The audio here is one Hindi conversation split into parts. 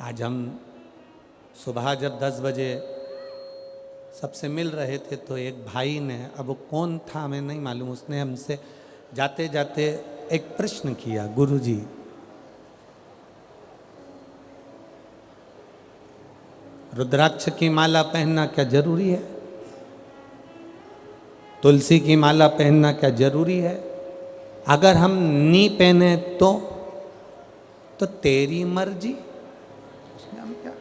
आज हम सुबह जब 10 बजे सबसे मिल रहे थे तो एक भाई ने, अब वो कौन था हमें नहीं मालूम, उसने हमसे जाते जाते एक प्रश्न किया, गुरुजी रुद्राक्ष की माला पहनना क्या जरूरी है? तुलसी की माला पहनना क्या जरूरी है? अगर हम नहीं पहने तो तेरी मर्जी। उसमें हम क्या,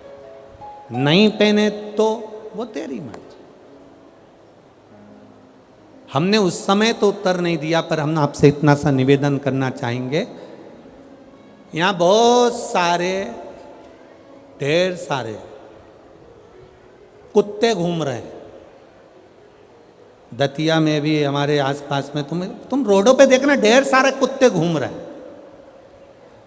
नहीं पहने तो वो तेरी मर्जी। हमने उस समय तो उत्तर नहीं दिया, पर हम आपसे इतना सा निवेदन करना चाहेंगे, यहां बहुत सारे, ढेर सारे कुत्ते घूम रहे हैं। दतिया में भी, हमारे आसपास में, तुम रोडों पे देखना, ढेर सारे कुत्ते घूम रहे हैं।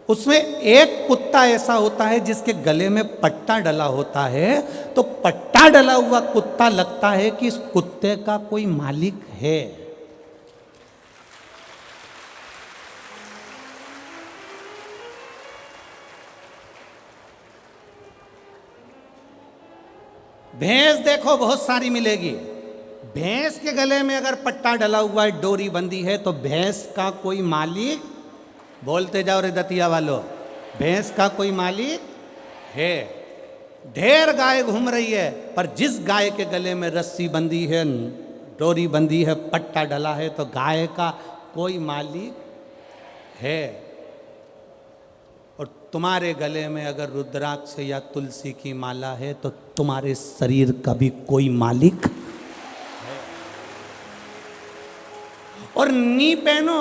उसमें एक कुत्ता ऐसा होता है जिसके गले में पट्टा डला होता है, तो पट्टा डला हुआ कुत्ता लगता है कि इस कुत्ते का कोई मालिक है। भैंस देखो बहुत सारी मिलेगी, भैंस के गले में अगर पट्टा डला हुआ है, डोरी बंधी है, तो भैंस का कोई मालिक, बोलते जाओ रे दतिया वालों, भैंस का कोई मालिक है। ढेर गाय घूम रही है, पर जिस गाय के गले में रस्सी बंधी है, डोरी बंधी है, पट्टा डला है, तो गाय का कोई मालिक है। और तुम्हारे गले में अगर रुद्राक्ष या तुलसी की माला है, तो तुम्हारे शरीर का भी कोई मालिक है। और नी पहनो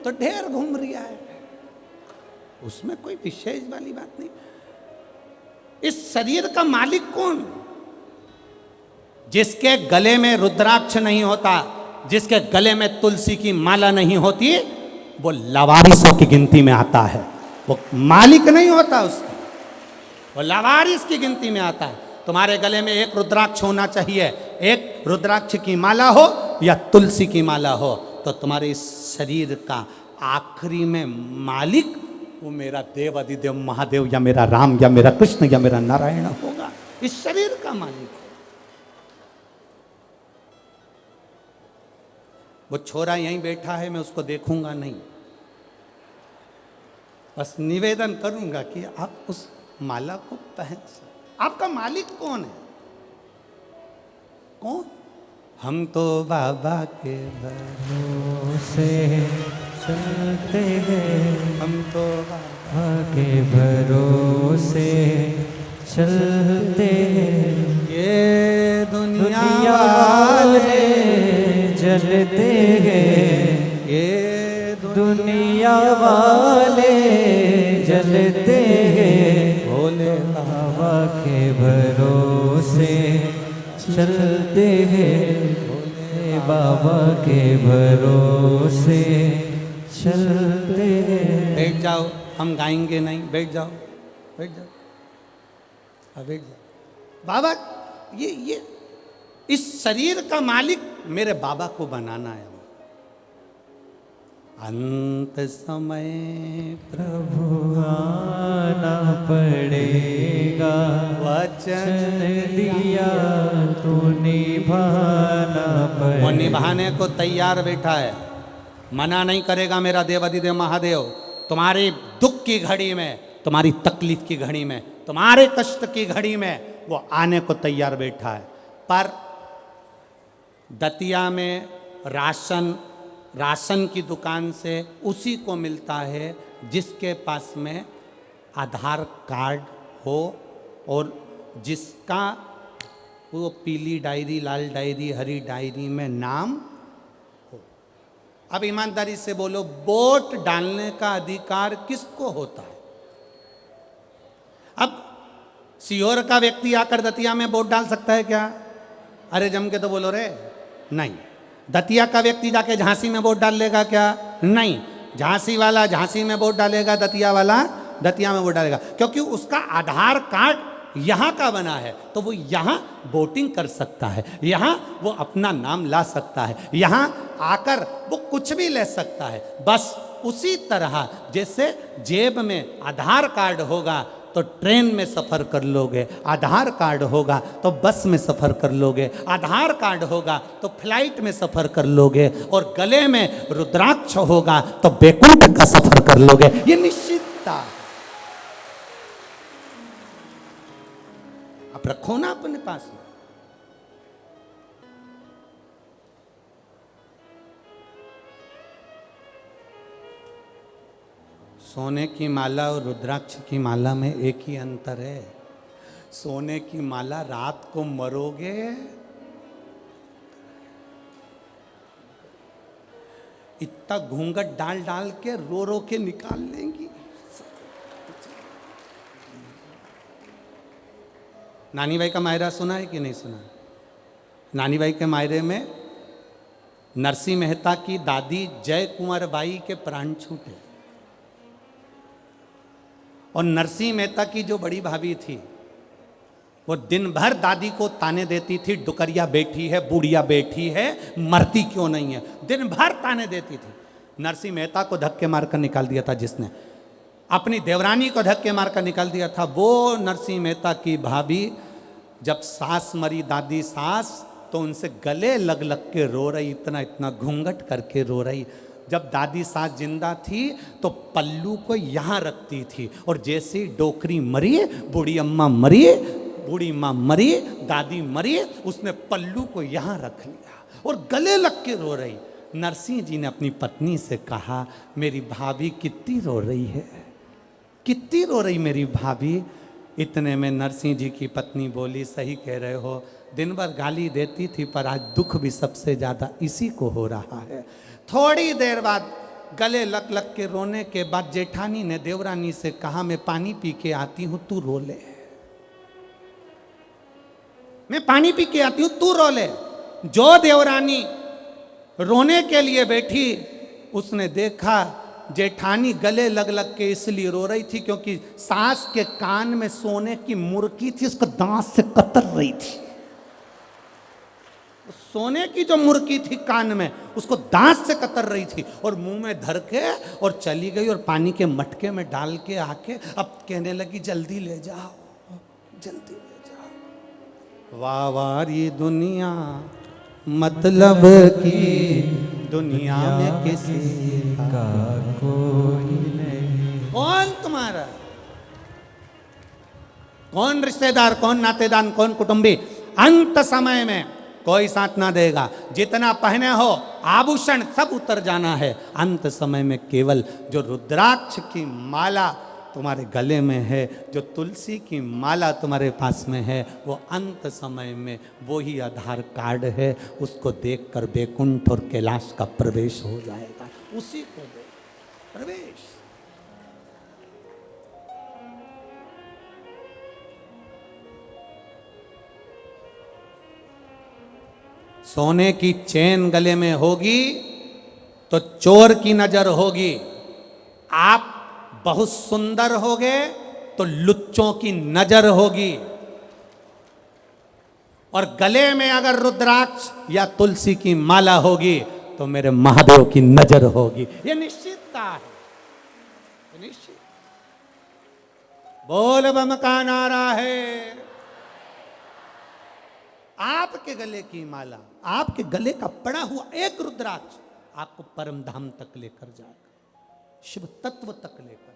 तो ढेर घूम रहा है, उसमें कोई विशेष वाली बात नहीं। इस शरीर का मालिक कौन? जिसके गले में रुद्राक्ष नहीं होता, जिसके गले में तुलसी की माला नहीं होती, वो लावारिसों की गिनती में आता है। वो मालिक नहीं होता उसका, वो लावारिस की गिनती में आता है। तुम्हारे गले में एक रुद्राक्ष होना चाहिए, एक रुद्राक्ष की माला हो या तुलसी की माला हो, तो तुम्हारे इस शरीर का आखिरी में मालिक वो मेरा देव अधिदेव महादेव, या मेरा राम, या मेरा कृष्ण, या मेरा नारायण होगा। इस शरीर का मालिक। वो छोरा यहीं बैठा है, मैं उसको देखूंगा नहीं, बस निवेदन करूंगा कि आप उस माला को पहन सकते। आपका मालिक कौन है? कौन? हम तो बाबा के भरोसे चलते हैं, हम तो बाबा के भरोसे चलते हैं। ये दुनिया वाले जलते हैं, ये दुनिया वाले जलते हैं, भोले बाबा के भरोसे चलते हैं, भोले बाबा के भरोसे चलते हैं। बैठ जाओ, हम गाएंगे नहीं, बैठ जाओ, बैठ जाओ, हाँ बैठ जाओ। बाबा ये इस शरीर का मालिक मेरे बाबा को बनाना है। अंत समय प्रभु आना पड़ेगा, वचन दिया तो निभाना पड़ेगा। वो निभाने को तैयार बैठा है, मना नहीं करेगा मेरा देव अधिदेव महादेव। तुम्हारी दुख की घड़ी में, तुम्हारी तकलीफ की घड़ी में, तुम्हारे कष्ट की घड़ी में वो आने को तैयार बैठा है। पर दतिया में राशन की दुकान से उसी को मिलता है जिसके पास में आधार कार्ड हो और जिसका वो पीली डायरी, लाल डायरी, हरी डायरी में नाम हो। अब ईमानदारी से बोलो, वोट डालने का अधिकार किसको होता है? अब सीहोर का व्यक्ति आकर दतिया में वोट डाल सकता है क्या? अरे जम के तो बोलो रे, नहीं। दतिया का व्यक्ति जाके झांसी में वोट डाल लेगा क्या? नहीं। झांसी वाला झांसी में वोट डालेगा, दतिया वाला दतिया में वोट डालेगा, क्योंकि उसका आधार कार्ड यहाँ का बना है, तो वो यहाँ वोटिंग कर सकता है, यहाँ वो अपना नाम ला सकता है, यहाँ आकर वो कुछ भी ले सकता है। बस उसी तरह जैसे जेब में आधार कार्ड होगा तो ट्रेन में सफ़र कर लोगे, आधार कार्ड होगा तो बस में सफ़र कर लोगे, आधार कार्ड होगा तो फ्लाइट में सफ़र कर लोगे, और गले में रुद्राक्ष होगा तो बैकुंठ का सफ़र कर लोगे। ये निश्चितता। आप रखो ना अपने पास में। सोने की माला और रुद्राक्ष की माला में एक ही अंतर है। सोने की माला रात को मरोगे, इतना घूंघट डाल डाल के रो रो के निकाल लेंगी। नानी भाई का मायरा सुना है कि नहीं सुना? नानी भाई के मायरे में नरसिंह मेहता की दादी जय कुंवर बाई के प्राण छूटे, और नरसिंह मेहता की जो बड़ी भाभी थी वो दिन भर दादी को ताने देती थी, डुकरिया बैठी है, बुढ़िया बैठी है, मरती क्यों नहीं है, दिन भर ताने देती थी। नरसिंह मेहता को धक्के मारकर निकाल दिया था जिसने, अपनी देवरानी को धक्के मारकर निकाल दिया था वो नरसिंह मेहता की भाभी। जब सास मरी, दादी सास, तो उनसे गले लग लग के रो रही, इतना इतना घूंघट करके रो रही। जब दादी सास जिंदा थी तो पल्लू को यहाँ रखती थी, और जैसे ही डोकरी मरी, बूढ़ी अम्मा मरी, बूढ़ी माँ मरी, दादी मरी, उसने पल्लू को यहाँ रख लिया और गले लग के रो रही। नरसिंह जी ने अपनी पत्नी से कहा, मेरी भाभी कितनी रो रही है, कितनी रो रही मेरी भाभी। इतने में नरसिंह जी की पत्नी बोली, सही कह रहे हो, दिन भर गाली देती थी पर आज दुख भी सबसे ज़्यादा इसी को हो रहा है। थोड़ी देर बाद गले लग लग के रोने के बाद जेठानी ने देवरानी से कहा, मैं पानी पी के आती हूँ, तू रो ले, मैं पानी पी के आती हूँ, तू रो ले। जो देवरानी रोने के लिए बैठी, उसने देखा जेठानी गले लग लग के इसलिए रो रही थी क्योंकि सास के कान में सोने की मुर्की थी, उसको दांत से कतर रही थी। सोने की जो मुर्की थी कान में, उसको दांत से कतर रही थी, और मुंह में धर के और चली गई, और पानी के मटके में डाल के आके अब कहने लगी, जल्दी ले जाओ, जल्दी ले जाओ। वाह वाह ये दुनिया मतलब की दुनिया में किसी का कोई नहीं। कौन तुम्हारा, कौन रिश्तेदार, कौन नातेदार, कौन कुटुंबी, अंत समय में कोई साथ ना देगा। जितना पहने हो आभूषण सब उतर जाना है। अंत समय में केवल जो रुद्राक्ष की माला तुम्हारे गले में है, जो तुलसी की माला तुम्हारे पास में है, वो अंत समय में वो ही आधार कार्ड है। उसको देखकर बैकुंठ और कैलाश का प्रवेश हो जाएगा। उसी को देख प्रवेश। सोने की चेन गले में होगी तो चोर की नजर होगी। आप बहुत सुंदर होगे तो लुच्चों की नजर होगी। और गले में अगर रुद्राक्ष या तुलसी की माला होगी तो मेरे महादेव की नजर होगी। ये निश्चितता है, निश्चित। बोल बम का नारा है। आपके गले की माला, आपके गले का पड़ा हुआ एक रुद्राक्ष आपको परम धाम तक लेकर जाएगा, शिव तत्व तक लेकर।